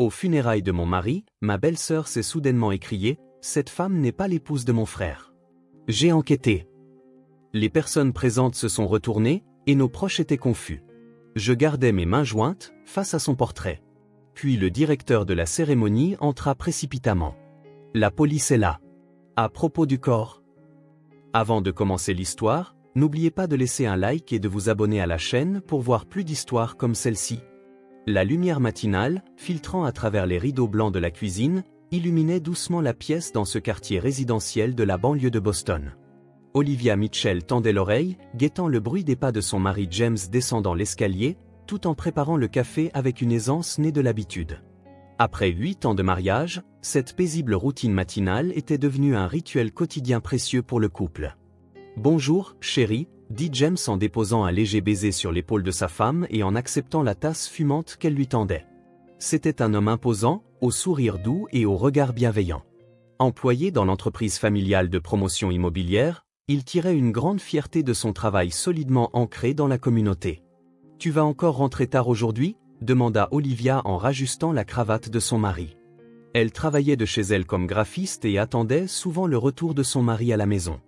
Aux funérailles de mon mari, ma belle-sœur s'est soudainement écriée « Cette femme n'est pas l'épouse de mon frère ». J'ai enquêté. Les personnes présentes se sont retournées, et nos proches étaient confus. Je gardais mes mains jointes, face à son portrait. Puis le directeur de la cérémonie entra précipitamment. La police est là. À propos du corps. Avant de commencer l'histoire, n'oubliez pas de laisser un like et de vous abonner à la chaîne pour voir plus d'histoires comme celle-ci. La lumière matinale, filtrant à travers les rideaux blancs de la cuisine, illuminait doucement la pièce dans ce quartier résidentiel de la banlieue de Boston. Olivia Mitchell tendait l'oreille, guettant le bruit des pas de son mari James descendant l'escalier, tout en préparant le café avec une aisance née de l'habitude. Après 8 ans de mariage, cette paisible routine matinale était devenue un rituel quotidien précieux pour le couple. « Bonjour, chérie », dit James en déposant un léger baiser sur l'épaule de sa femme et en acceptant la tasse fumante qu'elle lui tendait. C'était un homme imposant, au sourire doux et au regard bienveillant. Employé dans l'entreprise familiale de promotion immobilière, il tirait une grande fierté de son travail solidement ancré dans la communauté. « Tu vas encore rentrer tard aujourd'hui ?» demanda Olivia en rajustant la cravate de son mari. Elle travaillait de chez elle comme graphiste et attendait souvent le retour de son mari à la maison.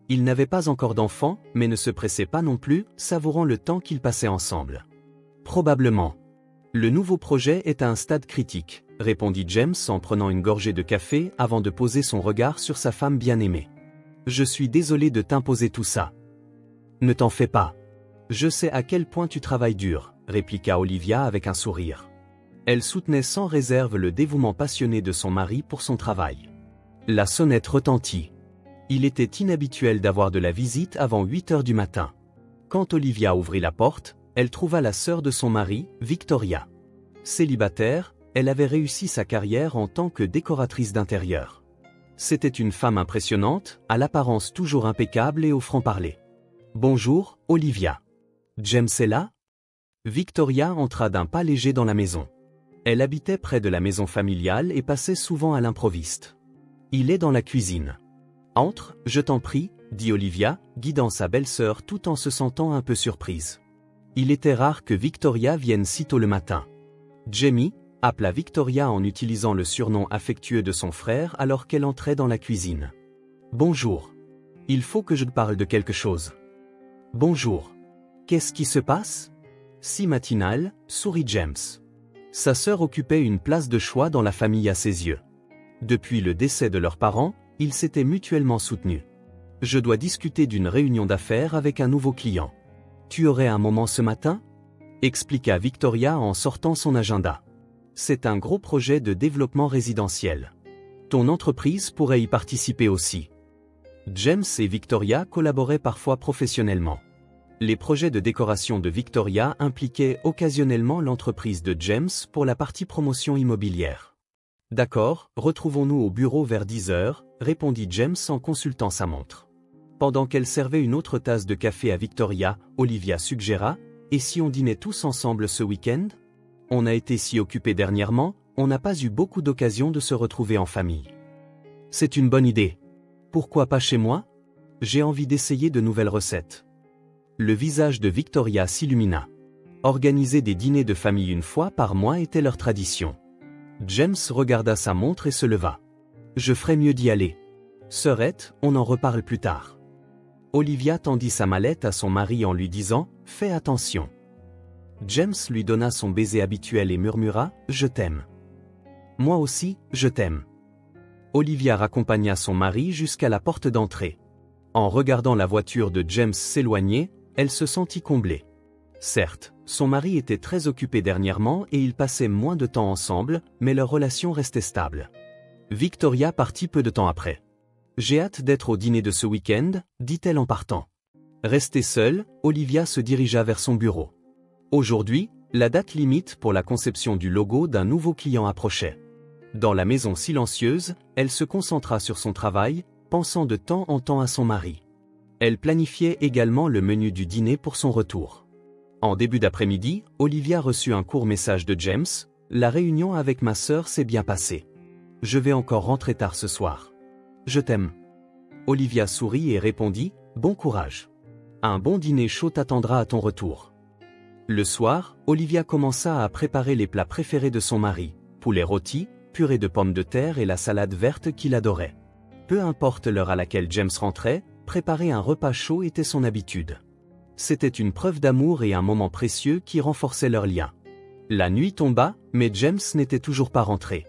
Ils n'avaient pas encore d'enfants, mais ne se pressaient pas non plus, savourant le temps qu'ils passaient ensemble. « Probablement. Le nouveau projet est à un stade critique, » répondit James en prenant une gorgée de café avant de poser son regard sur sa femme bien-aimée. « Je suis désolé de t'imposer tout ça. »« Ne t'en fais pas. Je sais à quel point tu travailles dur, » répliqua Olivia avec un sourire. Elle soutenait sans réserve le dévouement passionné de son mari pour son travail. La sonnette retentit. Il était inhabituel d'avoir de la visite avant 8 heures du matin. Quand Olivia ouvrit la porte, elle trouva la sœur de son mari, Victoria. Célibataire, elle avait réussi sa carrière en tant que décoratrice d'intérieur. C'était une femme impressionnante, à l'apparence toujours impeccable et au franc-parler. « Bonjour, Olivia. James est là ?» Victoria entra d'un pas léger dans la maison. Elle habitait près de la maison familiale et passait souvent à l'improviste. « Il est dans la cuisine. »« Entre, je t'en prie, » dit Olivia, guidant sa belle-sœur tout en se sentant un peu surprise. Il était rare que Victoria vienne si tôt le matin. « Jamie » appela Victoria en utilisant le surnom affectueux de son frère alors qu'elle entrait dans la cuisine. « Bonjour. Il faut que je te parle de quelque chose. »« Bonjour. Qu'est-ce qui se passe ?» Si matinal, sourit James. Sa sœur occupait une place de choix dans la famille à ses yeux. Depuis le décès de leurs parents, ils s'étaient mutuellement soutenus. « Je dois discuter d'une réunion d'affaires avec un nouveau client. Tu aurais un moment ce matin ?» expliqua Victoria en sortant son agenda. « C'est un gros projet de développement résidentiel. Ton entreprise pourrait y participer aussi. » James et Victoria collaboraient parfois professionnellement. Les projets de décoration de Victoria impliquaient occasionnellement l'entreprise de James pour la partie promotion immobilière. « D'accord, retrouvons-nous au bureau vers 10 heures, » répondit James en consultant sa montre. Pendant qu'elle servait une autre tasse de café à Victoria, Olivia suggéra « Et si on dînait tous ensemble ce week-end ? On a été si occupés dernièrement, on n'a pas eu beaucoup d'occasions de se retrouver en famille. » C'est une bonne idée. Pourquoi pas chez moi ? J'ai envie d'essayer de nouvelles recettes. Le visage de Victoria s'illumina. Organiser des dîners de famille une fois par mois était leur tradition. James regarda sa montre et se leva. « Je ferais mieux d'y aller. Sœurette, on en reparle plus tard. » Olivia tendit sa mallette à son mari en lui disant « Fais attention. » James lui donna son baiser habituel et murmura « Je t'aime. »« Moi aussi, je t'aime. » Olivia raccompagna son mari jusqu'à la porte d'entrée. En regardant la voiture de James s'éloigner, elle se sentit comblée. Certes, son mari était très occupé dernièrement et ils passaient moins de temps ensemble, mais leur relation restait stable. Victoria partit peu de temps après. « J'ai hâte d'être au dîner de ce week-end, » dit-elle en partant. Restée seule, Olivia se dirigea vers son bureau. Aujourd'hui, la date limite pour la conception du logo d'un nouveau client approchait. Dans la maison silencieuse, elle se concentra sur son travail, pensant de temps en temps à son mari. Elle planifiait également le menu du dîner pour son retour. En début d'après-midi, Olivia reçut un court message de James. « La réunion avec ma sœur s'est bien passée. Je vais encore rentrer tard ce soir. Je t'aime. » Olivia sourit et répondit « Bon courage. Un bon dîner chaud t'attendra à ton retour. » Le soir, Olivia commença à préparer les plats préférés de son mari. poulet rôti, purée de pommes de terre et la salade verte qu'il adorait. Peu importe l'heure à laquelle James rentrait, préparer un repas chaud était son habitude. C'était une preuve d'amour et un moment précieux qui renforçait leur lien. La nuit tomba, mais James n'était toujours pas rentré.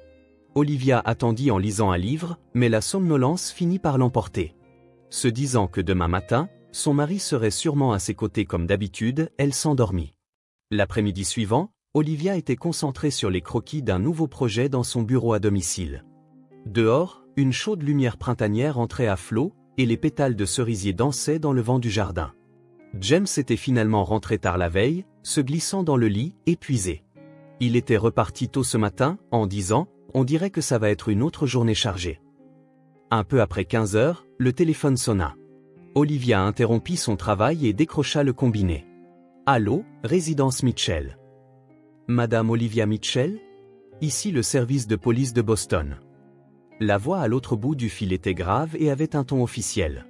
Olivia attendit en lisant un livre, mais la somnolence finit par l'emporter. Se disant que demain matin, son mari serait sûrement à ses côtés comme d'habitude, elle s'endormit. L'après-midi suivant, Olivia était concentrée sur les croquis d'un nouveau projet dans son bureau à domicile. Dehors, une chaude lumière printanière entrait à flot, et les pétales de cerisier dansaient dans le vent du jardin. James était finalement rentré tard la veille, se glissant dans le lit, épuisé. Il était reparti tôt ce matin, en disant « On dirait que ça va être une autre journée chargée ». Un peu après 15 heures, le téléphone sonna. Olivia interrompit son travail et décrocha le combiné. « Allô, résidence Mitchell. » Madame Olivia Mitchell ? Ici le service de police de Boston. La voix à l'autre bout du fil était grave et avait un ton officiel.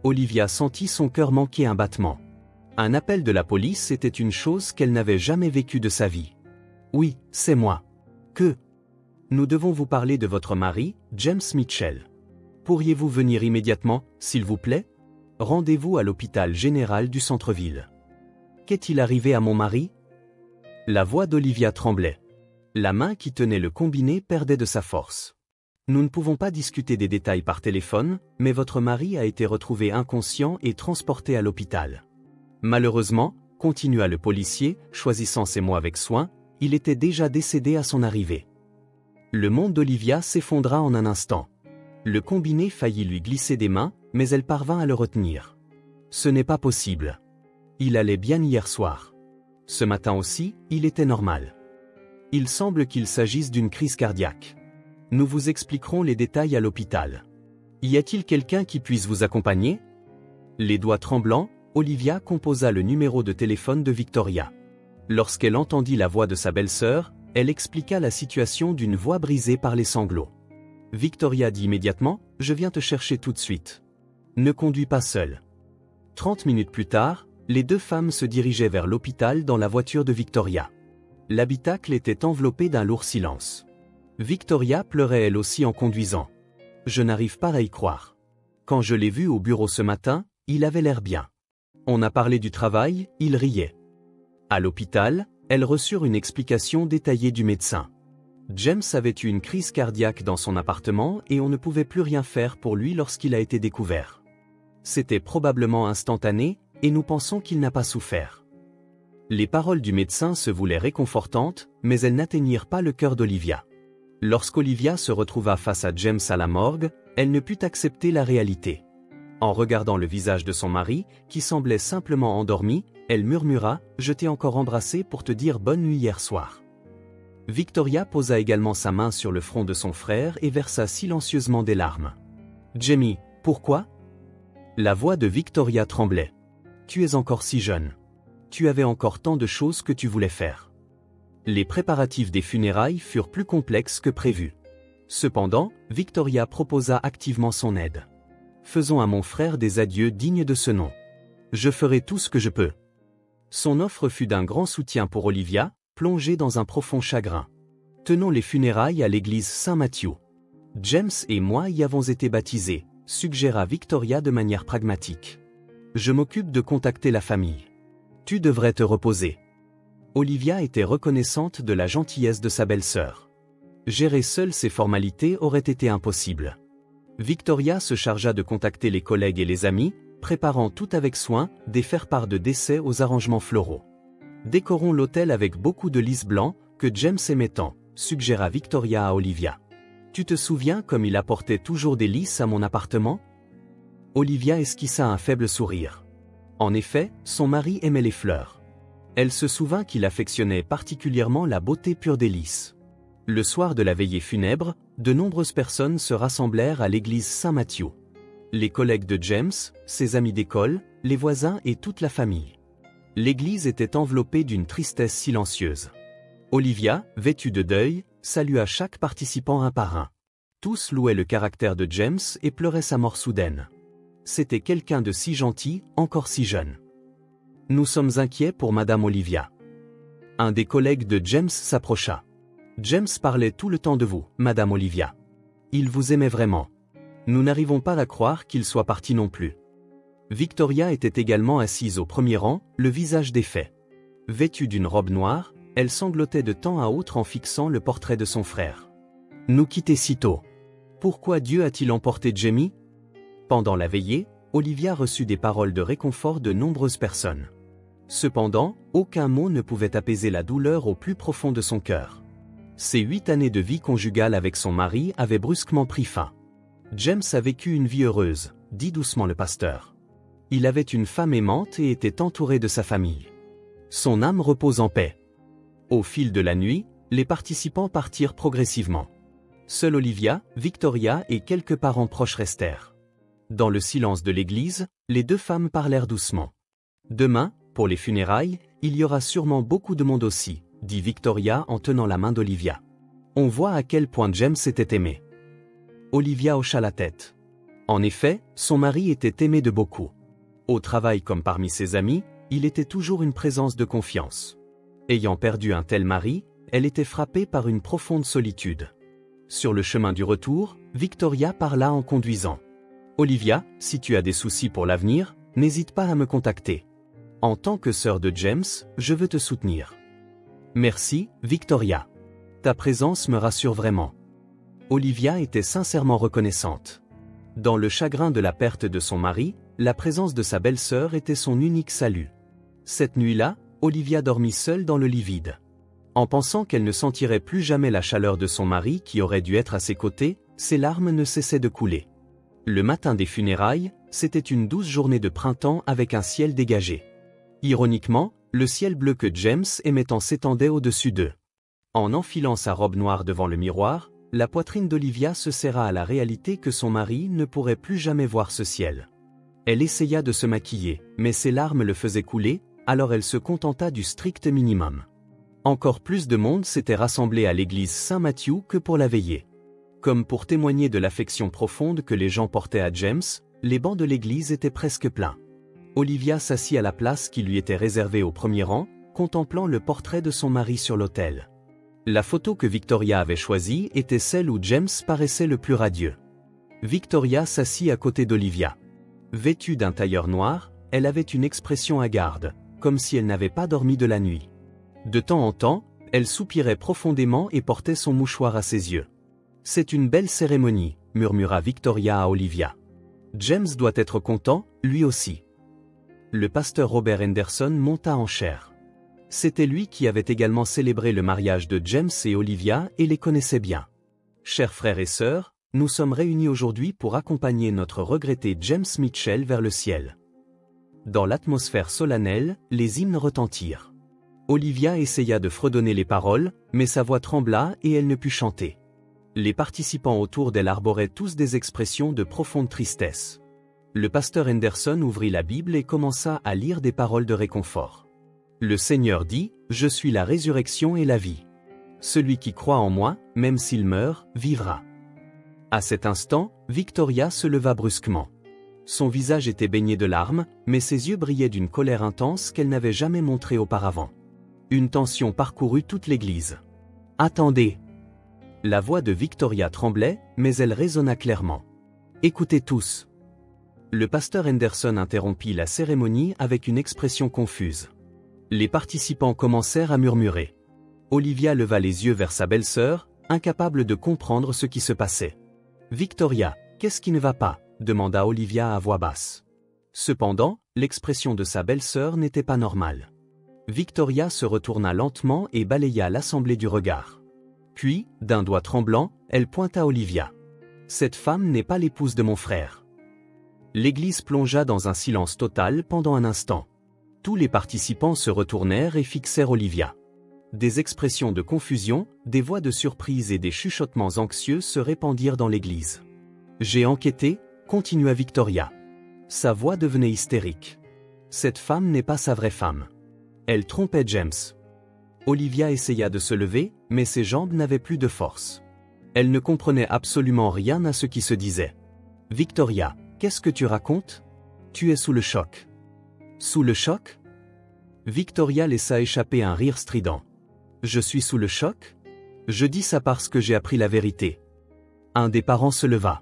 Olivia sentit son cœur manquer un battement. Un appel de la police était une chose qu'elle n'avait jamais vécue de sa vie. « Oui, c'est moi. » « Que ? » « Nous devons vous parler de votre mari, James Mitchell. Pourriez-vous venir immédiatement, s'il vous plaît ? Rendez-vous à l'hôpital général du centre-ville. » « Qu'est-il arrivé à mon mari ?» La voix d'Olivia tremblait. La main qui tenait le combiné perdait de sa force. « Nous ne pouvons pas discuter des détails par téléphone, mais votre mari a été retrouvé inconscient et transporté à l'hôpital. Malheureusement, continua le policier, choisissant ses mots avec soin, il était déjà décédé à son arrivée. Le monde d'Olivia s'effondra en un instant. Le combiné faillit lui glisser des mains, mais elle parvint à le retenir. Ce n'est pas possible. Il allait bien hier soir. Ce matin aussi, il était normal. Il semble qu'il s'agisse d'une crise cardiaque. Nous vous expliquerons les détails à l'hôpital. Y a-t-il quelqu'un qui puisse vous accompagner ? Les doigts tremblants, Olivia composa le numéro de téléphone de Victoria. Lorsqu'elle entendit la voix de sa belle-sœur, elle expliqua la situation d'une voix brisée par les sanglots. Victoria dit immédiatement « Je viens te chercher tout de suite. Ne conduis pas seule. » 30 minutes plus tard, les deux femmes se dirigeaient vers l'hôpital dans la voiture de Victoria. L'habitacle était enveloppé d'un lourd silence. Victoria pleurait elle aussi en conduisant. « Je n'arrive pas à y croire. Quand je l'ai vu au bureau ce matin, il avait l'air bien. On a parlé du travail, il riait. » À l'hôpital, elles reçurent une explication détaillée du médecin. James avait eu une crise cardiaque dans son appartement et on ne pouvait plus rien faire pour lui lorsqu'il a été découvert. C'était probablement instantané, et nous pensons qu'il n'a pas souffert. Les paroles du médecin se voulaient réconfortantes, mais elles n'atteignirent pas le cœur d'Olivia. Lorsqu'Olivia se retrouva face à James à la morgue, elle ne put accepter la réalité. En regardant le visage de son mari, qui semblait simplement endormi, elle murmura « Je t'ai encore embrassé pour te dire bonne nuit hier soir. » Victoria posa également sa main sur le front de son frère et versa silencieusement des larmes. « Jamie, pourquoi ?» La voix de Victoria tremblait. « Tu es encore si jeune. Tu avais encore tant de choses que tu voulais faire. » Les préparatifs des funérailles furent plus complexes que prévu. Cependant, Victoria proposa activement son aide. « Faisons à mon frère des adieux dignes de ce nom. Je ferai tout ce que je peux. » Son offre fut d'un grand soutien pour Olivia, plongée dans un profond chagrin. « Tenons les funérailles à l'église Saint-Mathieu. James et moi y avons été baptisés, » suggéra Victoria de manière pragmatique. « Je m'occupe de contacter la famille. Tu devrais te reposer. » Olivia était reconnaissante de la gentillesse de sa belle-sœur. Gérer seule ces formalités aurait été impossible. Victoria se chargea de contacter les collègues et les amis, préparant tout avec soin, des faire-part de décès aux arrangements floraux. « Décorons l'hôtel avec beaucoup de lys blancs, que James aimait tant », suggéra Victoria à Olivia. « Tu te souviens comme il apportait toujours des lys à mon appartement ?» Olivia esquissa un faible sourire. En effet, son mari aimait les fleurs. Elle se souvint qu'il affectionnait particulièrement la beauté pure des lys. Le soir de la veillée funèbre, de nombreuses personnes se rassemblèrent à l'église Saint-Mathieu. Les collègues de James, ses amis d'école, les voisins et toute la famille. L'église était enveloppée d'une tristesse silencieuse. Olivia, vêtue de deuil, salua chaque participant un par un. Tous louaient le caractère de James et pleuraient sa mort soudaine. C'était quelqu'un de si gentil, encore si jeune. « Nous sommes inquiets pour Madame Olivia. » Un des collègues de James s'approcha. « James parlait tout le temps de vous, Madame Olivia. Il vous aimait vraiment. Nous n'arrivons pas à croire qu'il soit parti non plus. Victoria était également assise au premier rang, le visage défait. Vêtue d'une robe noire, elle sanglotait de temps à autre en fixant le portrait de son frère. Nous quitter si tôt. Pourquoi Dieu a-t-il emporté Jamie? Pendant la veillée, Olivia reçut des paroles de réconfort de nombreuses personnes. Cependant, aucun mot ne pouvait apaiser la douleur au plus profond de son cœur. Ses 8 années de vie conjugale avec son mari avaient brusquement pris fin. James a vécu une vie heureuse, dit doucement le pasteur. Il avait une femme aimante et était entouré de sa famille. Son âme repose en paix. Au fil de la nuit, les participants partirent progressivement. Seule Olivia, Victoria et quelques parents proches restèrent. Dans le silence de l'église, les deux femmes parlèrent doucement. Demain, pour les funérailles, il y aura sûrement beaucoup de monde aussi, dit Victoria en tenant la main d'Olivia. On voit à quel point James était aimé. Olivia hocha la tête. En effet, son mari était aimé de beaucoup. Au travail comme parmi ses amis, il était toujours une présence de confiance. Ayant perdu un tel mari, elle était frappée par une profonde solitude. Sur le chemin du retour, Victoria parla en conduisant. « Olivia, si tu as des soucis pour l'avenir, n'hésite pas à me contacter. En tant que sœur de James, je veux te soutenir. » Merci, Victoria. Ta présence me rassure vraiment. Olivia était sincèrement reconnaissante. Dans le chagrin de la perte de son mari, la présence de sa belle-sœur était son unique salut. Cette nuit-là, Olivia dormit seule dans le lit vide. En pensant qu'elle ne sentirait plus jamais la chaleur de son mari qui aurait dû être à ses côtés, ses larmes ne cessaient de couler. Le matin des funérailles, c'était une douce journée de printemps avec un ciel dégagé. Ironiquement, le ciel bleu que James aimait tant s'étendait au-dessus d'eux. En enfilant sa robe noire devant le miroir, la poitrine d'Olivia se serra à la réalité que son mari ne pourrait plus jamais voir ce ciel. Elle essaya de se maquiller, mais ses larmes le faisaient couler, alors elle se contenta du strict minimum. Encore plus de monde s'était rassemblé à l'église Saint-Matthieu que pour la veillée. Comme pour témoigner de l'affection profonde que les gens portaient à James, les bancs de l'église étaient presque pleins. Olivia s'assit à la place qui lui était réservée au premier rang, contemplant le portrait de son mari sur l'autel. La photo que Victoria avait choisie était celle où James paraissait le plus radieux. Victoria s'assit à côté d'Olivia. Vêtue d'un tailleur noir, elle avait une expression hagarde, comme si elle n'avait pas dormi de la nuit. De temps en temps, elle soupirait profondément et portait son mouchoir à ses yeux. « C'est une belle cérémonie », murmura Victoria à Olivia. « James doit être content, lui aussi. » Le pasteur Robert Henderson monta en chair. C'était lui qui avait également célébré le mariage de James et Olivia et les connaissait bien. « Chers frères et sœurs, nous sommes réunis aujourd'hui pour accompagner notre regretté James Mitchell vers le ciel. » Dans l'atmosphère solennelle, les hymnes retentirent. Olivia essaya de fredonner les paroles, mais sa voix trembla et elle ne put chanter. Les participants autour d'elle arboraient tous des expressions de profonde tristesse. Le pasteur Henderson ouvrit la Bible et commença à lire des paroles de réconfort. Le Seigneur dit, « Je suis la résurrection et la vie. Celui qui croit en moi, même s'il meurt, vivra. » À cet instant, Victoria se leva brusquement. Son visage était baigné de larmes, mais ses yeux brillaient d'une colère intense qu'elle n'avait jamais montrée auparavant. Une tension parcourut toute l'église. « Attendez !» La voix de Victoria tremblait, mais elle résonna clairement. « Écoutez tous !» Le pasteur Henderson interrompit la cérémonie avec une expression confuse. Les participants commencèrent à murmurer. Olivia leva les yeux vers sa belle-sœur, incapable de comprendre ce qui se passait. « Victoria, qu'est-ce qui ne va pas ?» demanda Olivia à voix basse. Cependant, l'expression de sa belle-sœur n'était pas normale. Victoria se retourna lentement et balaya l'assemblée du regard. Puis, d'un doigt tremblant, elle pointa Olivia. « Cette femme n'est pas l'épouse de mon frère. » L'église plongea dans un silence total pendant un instant. Tous les participants se retournèrent et fixèrent Olivia. Des expressions de confusion, des voix de surprise et des chuchotements anxieux se répandirent dans l'église. « J'ai enquêté », continua Victoria. Sa voix devenait hystérique. « Cette femme n'est pas sa vraie femme. Elle trompait James. » Olivia essaya de se lever, mais ses jambes n'avaient plus de force. Elle ne comprenait absolument rien à ce qui se disait. « Victoria, qu'est-ce que tu racontes ? Tu es sous le choc. » « Sous le choc ?» Victoria laissa échapper un rire strident. « Je suis sous le choc ? Je dis ça parce que j'ai appris la vérité. Un des parents se leva.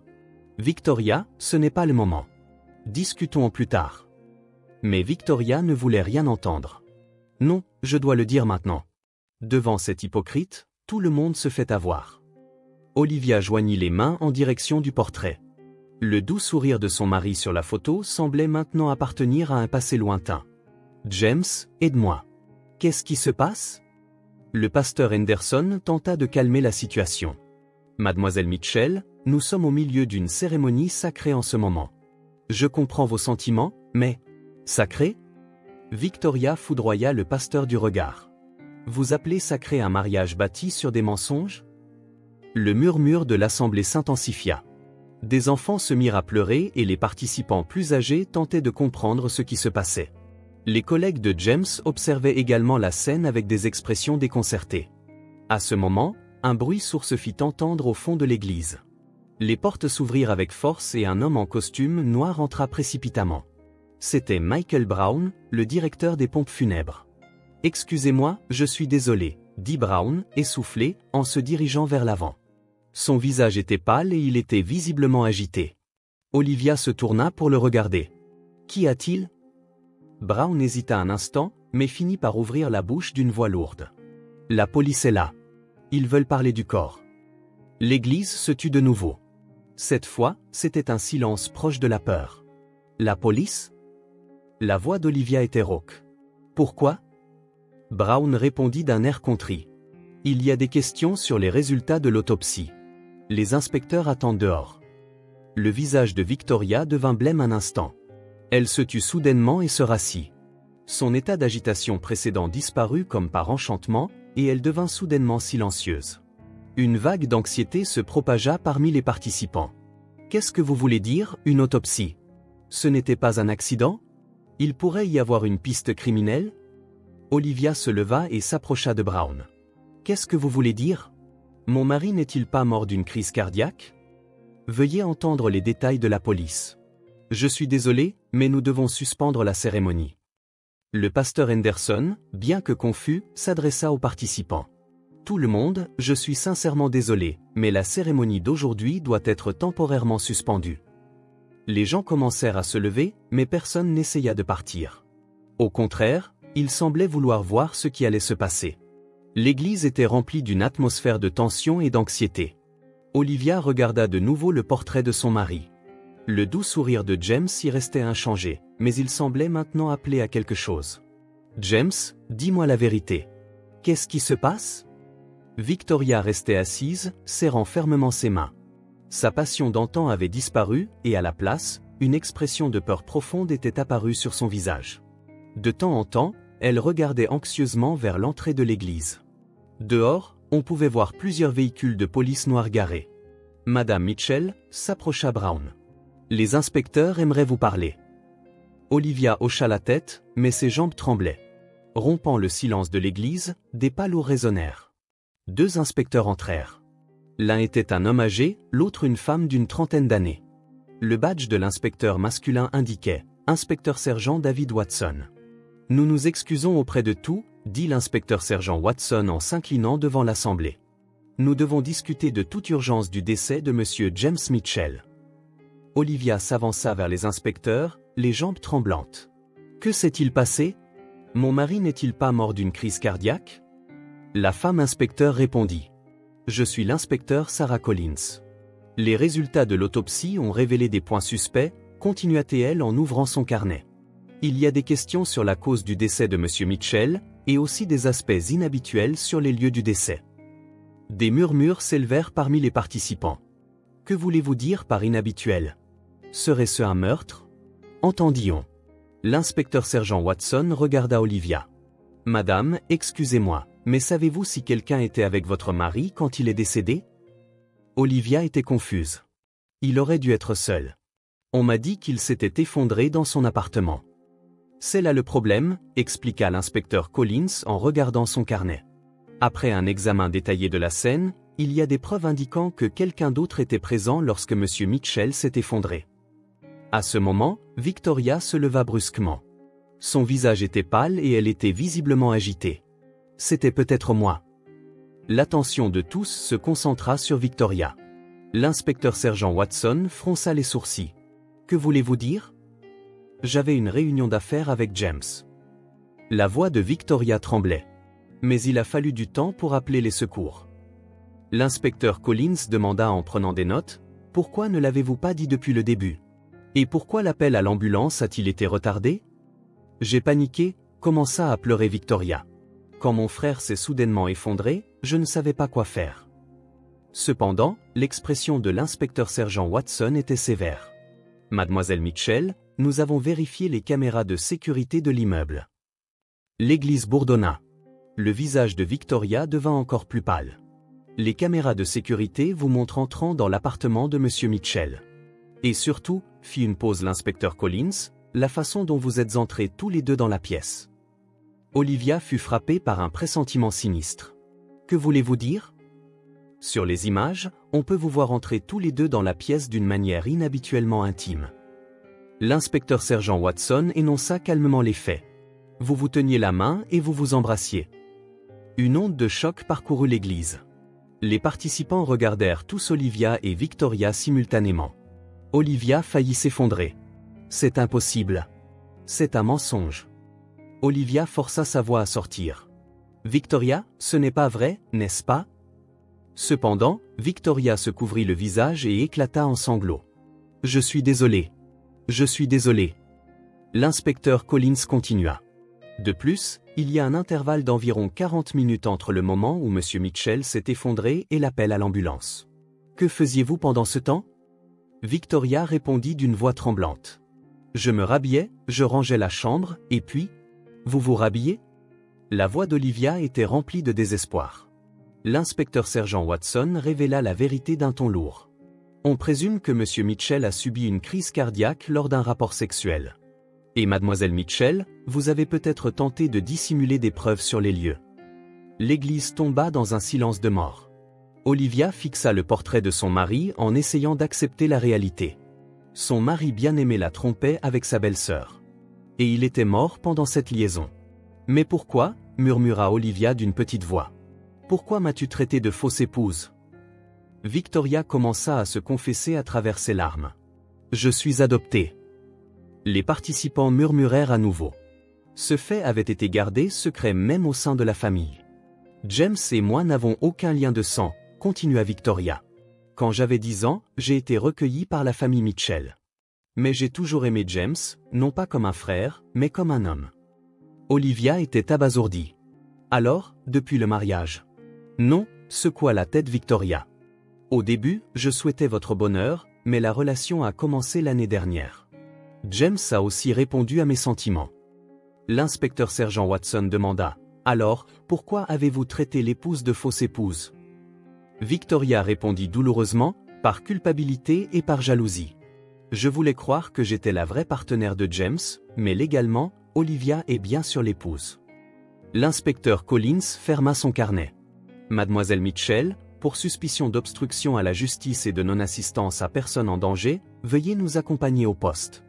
Victoria, ce n'est pas le moment. Discutons plus tard. Mais Victoria ne voulait rien entendre. Non, je dois le dire maintenant. Devant cet hypocrite, tout le monde se fait avoir. Olivia joignit les mains en direction du portrait. Le doux sourire de son mari sur la photo semblait maintenant appartenir à un passé lointain. James, aide-moi. Qu'est-ce qui se passe? Le pasteur Henderson tenta de calmer la situation. Mademoiselle Mitchell, nous sommes au milieu d'une cérémonie sacrée en ce moment. Je comprends vos sentiments, mais... Sacré? Victoria foudroya le pasteur du regard. Vous appelez sacré un mariage bâti sur des mensonges? Le murmure de l'assemblée s'intensifia. Des enfants se mirent à pleurer et les participants plus âgés tentaient de comprendre ce qui se passait. Les collègues de James observaient également la scène avec des expressions déconcertées. À ce moment, un bruit sourd se fit entendre au fond de l'église. Les portes s'ouvrirent avec force et un homme en costume noir entra précipitamment. C'était Michael Brown, le directeur des pompes funèbres. « Excusez-moi, je suis désolé », dit Brown, essoufflé, en se dirigeant vers l'avant. Son visage était pâle et il était visiblement agité. Olivia se tourna pour le regarder. « Qu'y a-t-il » Brown hésita un instant, mais finit par ouvrir la bouche d'une voix lourde. « La police est là. Ils veulent parler du corps. » L'église se tut de nouveau. Cette fois, c'était un silence proche de la peur. « La police » La voix d'Olivia était rauque. « Pourquoi » Brown répondit d'un air contrit. « Il y a des questions sur les résultats de l'autopsie. Les inspecteurs attendent dehors. » Le visage de Victoria devint blême un instant. Elle se tut soudainement et se rassit. Son état d'agitation précédent disparut comme par enchantement, et elle devint soudainement silencieuse. Une vague d'anxiété se propagea parmi les participants. « Qu'est-ce que vous voulez dire, une autopsie? Ce n'était pas un accident? Il pourrait y avoir une piste criminelle ?» Olivia se leva et s'approcha de Brown. « Qu'est-ce que vous voulez dire? Mon mari n'est-il pas mort d'une crise cardiaque? Veuillez entendre les détails de la police. Je suis désolé, mais nous devons suspendre la cérémonie. » Le pasteur Henderson, bien que confus, s'adressa aux participants. « Tout le monde, je suis sincèrement désolé, mais la cérémonie d'aujourd'hui doit être temporairement suspendue. » Les gens commencèrent à se lever, mais personne n'essaya de partir. Au contraire, ils semblaient vouloir voir ce qui allait se passer. L'église était remplie d'une atmosphère de tension et d'anxiété. Olivia regarda de nouveau le portrait de son mari. Le doux sourire de James y restait inchangé, mais il semblait maintenant appelé à quelque chose. « James, dis-moi la vérité. Qu'est-ce qui se passe » Victoria restait assise, serrant fermement ses mains. Sa passion d'antan avait disparu, et à la place, une expression de peur profonde était apparue sur son visage. De temps en temps, elle regardait anxieusement vers l'entrée de l'église. Dehors, on pouvait voir plusieurs véhicules de police noirs garés. Madame Mitchell s'approcha Brown. « Les inspecteurs aimeraient vous parler. » Olivia hocha la tête, mais ses jambes tremblaient. Rompant le silence de l'église, des pas lourds résonnèrent. Deux inspecteurs entrèrent. L'un était un homme âgé, l'autre une femme d'une trentaine d'années. Le badge de l'inspecteur masculin indiquait « Inspecteur-sergent David Watson ». « Nous nous excusons auprès de tout, » dit l'inspecteur-sergent Watson en s'inclinant devant l'assemblée. « Nous devons discuter de toute urgence du décès de monsieur James Mitchell. » Olivia s'avança vers les inspecteurs, les jambes tremblantes. « Que s'est-il passé? Mon mari n'est-il pas mort d'une crise cardiaque ?» La femme inspecteur répondit. « Je suis l'inspecteur Sarah Collins. Les résultats de l'autopsie ont révélé des points suspects, » continua-t-elle en ouvrant son carnet. « Il y a des questions sur la cause du décès de monsieur Mitchell, et aussi des aspects inhabituels sur les lieux du décès. » Des murmures s'élevèrent parmi les participants. « Que voulez-vous dire par inhabituel? Serait-ce un meurtre? » Entendit-on. L'inspecteur-sergent Watson regarda Olivia. « Madame, excusez-moi, mais savez-vous si quelqu'un était avec votre mari quand il est décédé ?» Olivia était confuse. Il aurait dû être seul. On m'a dit qu'il s'était effondré dans son appartement. C'est là le problème, expliqua l'inspecteur Collins en regardant son carnet. Après un examen détaillé de la scène, il y a des preuves indiquant que quelqu'un d'autre était présent lorsque M. Mitchell s'est effondré. À ce moment, Victoria se leva brusquement. Son visage était pâle et elle était visiblement agitée. C'était peut-être moi. L'attention de tous se concentra sur Victoria. L'inspecteur-sergent Watson fronça les sourcils. Que voulez-vous dire? J'avais une réunion d'affaires avec James. La voix de Victoria tremblait. Mais il a fallu du temps pour appeler les secours. L'inspecteur Collins demanda en prenant des notes, « Pourquoi ne l'avez-vous pas dit depuis le début? Et pourquoi l'appel à l'ambulance a-t-il été retardé ?» J'ai paniqué, commença à pleurer Victoria. Quand mon frère s'est soudainement effondré, je ne savais pas quoi faire. Cependant, l'expression de l'inspecteur-sergent Watson était sévère. « Mademoiselle Mitchell, nous avons vérifié les caméras de sécurité de l'immeuble. » L'église bourdonna. Le visage de Victoria devint encore plus pâle. « Les caméras de sécurité vous montrent entrant dans l'appartement de Monsieur Mitchell. Et surtout, fit une pause l'inspecteur Collins, la façon dont vous êtes entrés tous les deux dans la pièce. » Olivia fut frappée par un pressentiment sinistre. « Que voulez-vous dire? Sur les images, on peut vous voir entrer tous les deux dans la pièce d'une manière inhabituellement intime. » L'inspecteur-sergent Watson énonça calmement les faits. « Vous vous teniez la main et vous vous embrassiez. » Une onde de choc parcourut l'église. Les participants regardèrent tous Olivia et Victoria simultanément. Olivia faillit s'effondrer. « C'est impossible. C'est un mensonge. » Olivia força sa voix à sortir. « Victoria, ce n'est pas vrai, n'est-ce pas ?» Cependant, Victoria se couvrit le visage et éclata en sanglots. « Je suis désolé. Je suis désolé. » L'inspecteur Collins continua. De plus, il y a un intervalle d'environ 40 minutes entre le moment où M. Mitchell s'est effondré et l'appel à l'ambulance. Que faisiez-vous pendant ce temps? Victoria répondit d'une voix tremblante. Je me rhabillais, je rangeais la chambre, et puis... Vous vous rhabillez? La voix d'Olivia était remplie de désespoir. L'inspecteur-sergent Watson révéla la vérité d'un ton lourd. On présume que M. Mitchell a subi une crise cardiaque lors d'un rapport sexuel. Et mademoiselle Mitchell, vous avez peut-être tenté de dissimuler des preuves sur les lieux. L'église tomba dans un silence de mort. Olivia fixa le portrait de son mari en essayant d'accepter la réalité. Son mari bien-aimé la trompait avec sa belle-sœur. Et il était mort pendant cette liaison. Mais pourquoi, murmura Olivia d'une petite voix. Pourquoi m'as-tu traité de fausse épouse? Victoria commença à se confesser à travers ses larmes. Je suis adoptée. Les participants murmurèrent à nouveau. Ce fait avait été gardé secret même au sein de la famille. James et moi n'avons aucun lien de sang, continua Victoria. Quand j'avais 10 ans, j'ai été recueillie par la famille Mitchell. Mais j'ai toujours aimé James, non pas comme un frère, mais comme un homme. Olivia était abasourdie. Alors, depuis le mariage? Non, secoua la tête Victoria. Au début, je souhaitais votre bonheur, mais la relation a commencé l'année dernière. James a aussi répondu à mes sentiments. L'inspecteur-sergent Watson demanda, « Alors, pourquoi avez-vous traité l'épouse de fausse épouse ?» Victoria répondit douloureusement, « Par culpabilité et par jalousie. Je voulais croire que j'étais la vraie partenaire de James, mais légalement, Olivia est bien sûr l'épouse. » L'inspecteur Collins ferma son carnet. « Mademoiselle Mitchell, pour suspicion d'obstruction à la justice et de non-assistance à personne en danger, veuillez nous accompagner au poste. »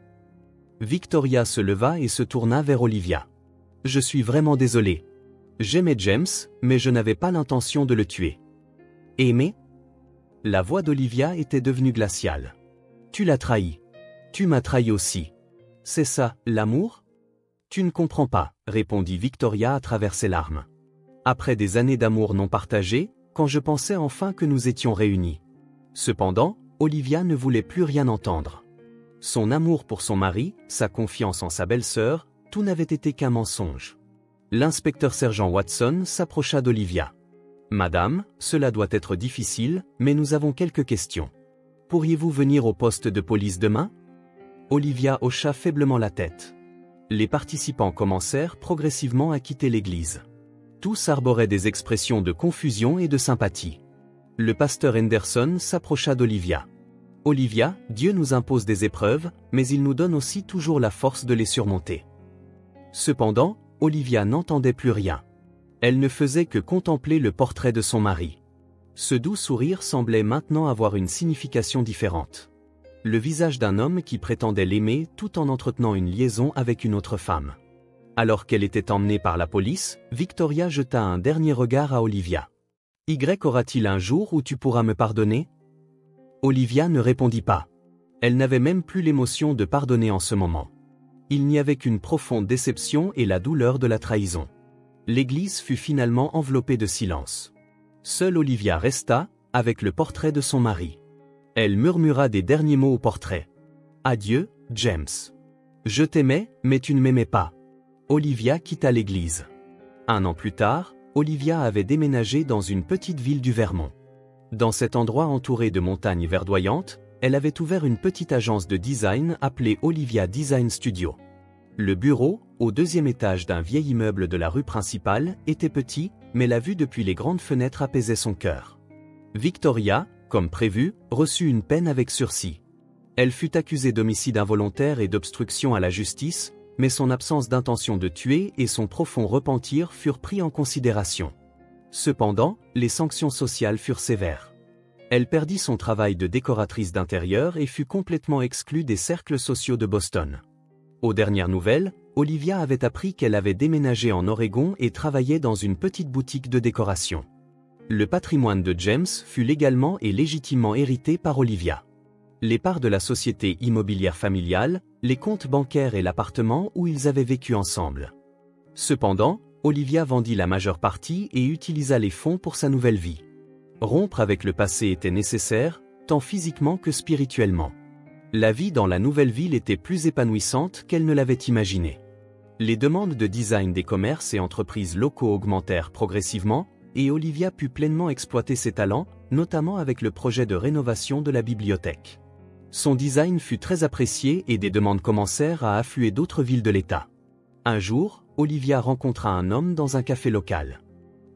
Victoria se leva et se tourna vers Olivia. « Je suis vraiment désolée. J'aimais James, mais je n'avais pas l'intention de le tuer. » « Aimer ?» La voix d'Olivia était devenue glaciale. « Tu l'as trahi. Tu m'as trahi aussi. C'est ça, l'amour ? » « Tu ne comprends pas, » répondit Victoria à travers ses larmes. « Après des années d'amour non partagé, quand je pensais enfin que nous étions réunis. » Cependant, Olivia ne voulait plus rien entendre. Son amour pour son mari, sa confiance en sa belle-sœur, tout n'avait été qu'un mensonge. L'inspecteur-sergent Watson s'approcha d'Olivia. « Madame, cela doit être difficile, mais nous avons quelques questions. Pourriez-vous venir au poste de police demain ?» Olivia hocha faiblement la tête. Les participants commencèrent progressivement à quitter l'église. Tous arboraient des expressions de confusion et de sympathie. Le pasteur Henderson s'approcha d'Olivia. « Olivia, Dieu nous impose des épreuves, mais il nous donne aussi toujours la force de les surmonter. » Cependant, Olivia n'entendait plus rien. Elle ne faisait que contempler le portrait de son mari. Ce doux sourire semblait maintenant avoir une signification différente. Le visage d'un homme qui prétendait l'aimer tout en entretenant une liaison avec une autre femme. Alors qu'elle était emmenée par la police, Victoria jeta un dernier regard à Olivia. Y aura-t-il un jour où tu pourras me pardonner? Olivia ne répondit pas. Elle n'avait même plus l'émotion de pardonner en ce moment. Il n'y avait qu'une profonde déception et la douleur de la trahison. L'église fut finalement enveloppée de silence. Seule Olivia resta, avec le portrait de son mari. Elle murmura des derniers mots au portrait. Adieu, James. Je t'aimais, mais tu ne m'aimais pas. Olivia quitta l'église. 1 an plus tard, Olivia avait déménagé dans une petite ville du Vermont. Dans cet endroit entouré de montagnes verdoyantes, elle avait ouvert une petite agence de design appelée Olivia Design Studio. Le bureau, au 2e étage d'un vieil immeuble de la rue principale, était petit, mais la vue depuis les grandes fenêtres apaisait son cœur. Victoria, comme prévu, reçut une peine avec sursis. Elle fut accusée d'homicide involontaire et d'obstruction à la justice, mais son absence d'intention de tuer et son profond repentir furent pris en considération. Cependant, les sanctions sociales furent sévères. Elle perdit son travail de décoratrice d'intérieur et fut complètement exclue des cercles sociaux de Boston. Aux dernières nouvelles, Olivia avait appris qu'elle avait déménagé en Oregon et travaillait dans une petite boutique de décoration. Le patrimoine de James fut légalement et légitimement hérité par Olivia. Les parts de la société immobilière familiale, les comptes bancaires et l'appartement où ils avaient vécu ensemble. Cependant, Olivia vendit la majeure partie et utilisa les fonds pour sa nouvelle vie. Rompre avec le passé était nécessaire, tant physiquement que spirituellement. La vie dans la nouvelle ville était plus épanouissante qu'elle ne l'avait imaginé. Les demandes de design des commerces et entreprises locaux augmentèrent progressivement, et Olivia put pleinement exploiter ses talents, notamment avec le projet de rénovation de la bibliothèque. Son design fut très apprécié et des demandes commencèrent à affluer d'autres villes de l'État. Un jour, Olivia rencontra un homme dans un café local.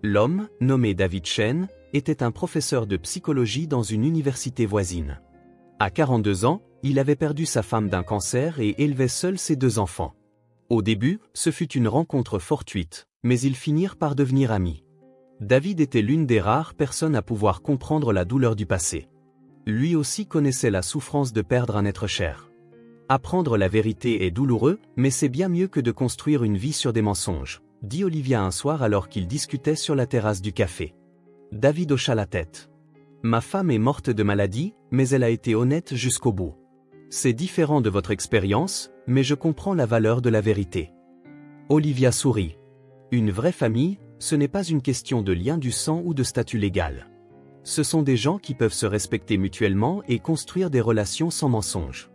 L'homme, nommé David Chen, était un professeur de psychologie dans une université voisine. À 42 ans, il avait perdu sa femme d'un cancer et élevait seul ses 2 enfants. Au début, ce fut une rencontre fortuite, mais ils finirent par devenir amis. David était l'une des rares personnes à pouvoir comprendre la douleur du passé. Lui aussi connaissait la souffrance de perdre un être cher. Apprendre la vérité est douloureux, mais c'est bien mieux que de construire une vie sur des mensonges, dit Olivia un soir alors qu'ils discutaient sur la terrasse du café. David hocha la tête. Ma femme est morte de maladie, mais elle a été honnête jusqu'au bout. C'est différent de votre expérience, mais je comprends la valeur de la vérité. Olivia sourit. Une vraie famille, ce n'est pas une question de lien du sang ou de statut légal. Ce sont des gens qui peuvent se respecter mutuellement et construire des relations sans mensonge.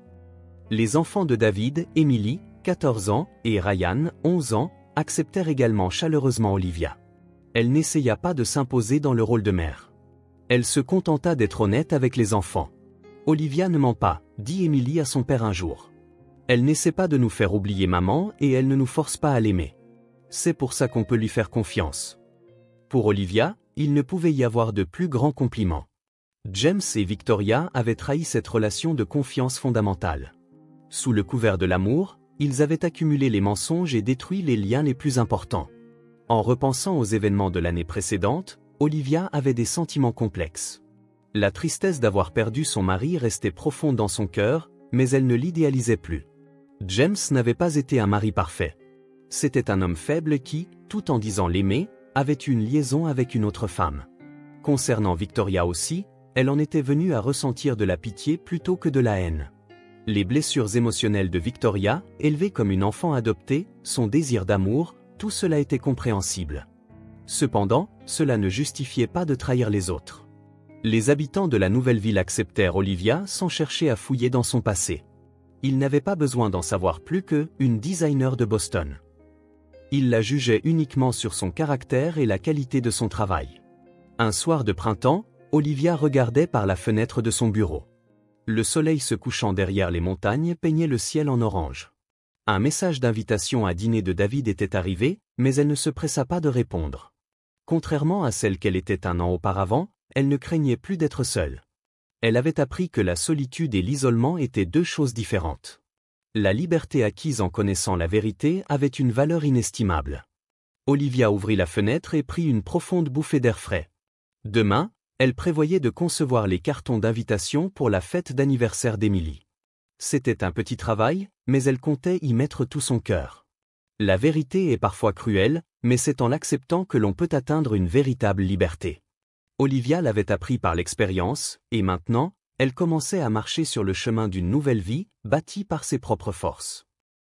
Les enfants de David, Emily, 14 ans, et Ryan, 11 ans, acceptèrent également chaleureusement Olivia. Elle n'essaya pas de s'imposer dans le rôle de mère. Elle se contenta d'être honnête avec les enfants. Olivia ne ment pas, dit Emily à son père un jour. Elle n'essaie pas de nous faire oublier maman et elle ne nous force pas à l'aimer. C'est pour ça qu'on peut lui faire confiance. Pour Olivia, il ne pouvait y avoir de plus grands compliments. James et Victoria avaient trahi cette relation de confiance fondamentale. Sous le couvert de l'amour, ils avaient accumulé les mensonges et détruit les liens les plus importants. En repensant aux événements de l'année précédente, Olivia avait des sentiments complexes. La tristesse d'avoir perdu son mari restait profonde dans son cœur, mais elle ne l'idéalisait plus. James n'avait pas été un mari parfait. C'était un homme faible qui, tout en disant l'aimer, avait une liaison avec une autre femme. Concernant Victoria aussi, elle en était venue à ressentir de la pitié plutôt que de la haine. Les blessures émotionnelles de Victoria, élevée comme une enfant adoptée, son désir d'amour, tout cela était compréhensible. Cependant, cela ne justifiait pas de trahir les autres. Les habitants de la nouvelle ville acceptèrent Olivia sans chercher à fouiller dans son passé. Ils n'avaient pas besoin d'en savoir plus qu'une designer de Boston. Ils la jugeaient uniquement sur son caractère et la qualité de son travail. Un soir de printemps, Olivia regardait par la fenêtre de son bureau. Le soleil se couchant derrière les montagnes peignait le ciel en orange. Un message d'invitation à dîner de David était arrivé, mais elle ne se pressa pas de répondre. Contrairement à celle qu'elle était un an auparavant, elle ne craignait plus d'être seule. Elle avait appris que la solitude et l'isolement étaient 2 choses différentes. La liberté acquise en connaissant la vérité avait une valeur inestimable. Olivia ouvrit la fenêtre et prit une profonde bouffée d'air frais. Demain, elle prévoyait de concevoir les cartons d'invitation pour la fête d'anniversaire d'Emily. C'était un petit travail, mais elle comptait y mettre tout son cœur. La vérité est parfois cruelle, mais c'est en l'acceptant que l'on peut atteindre une véritable liberté. Olivia l'avait appris par l'expérience, et maintenant, elle commençait à marcher sur le chemin d'une nouvelle vie, bâtie par ses propres forces.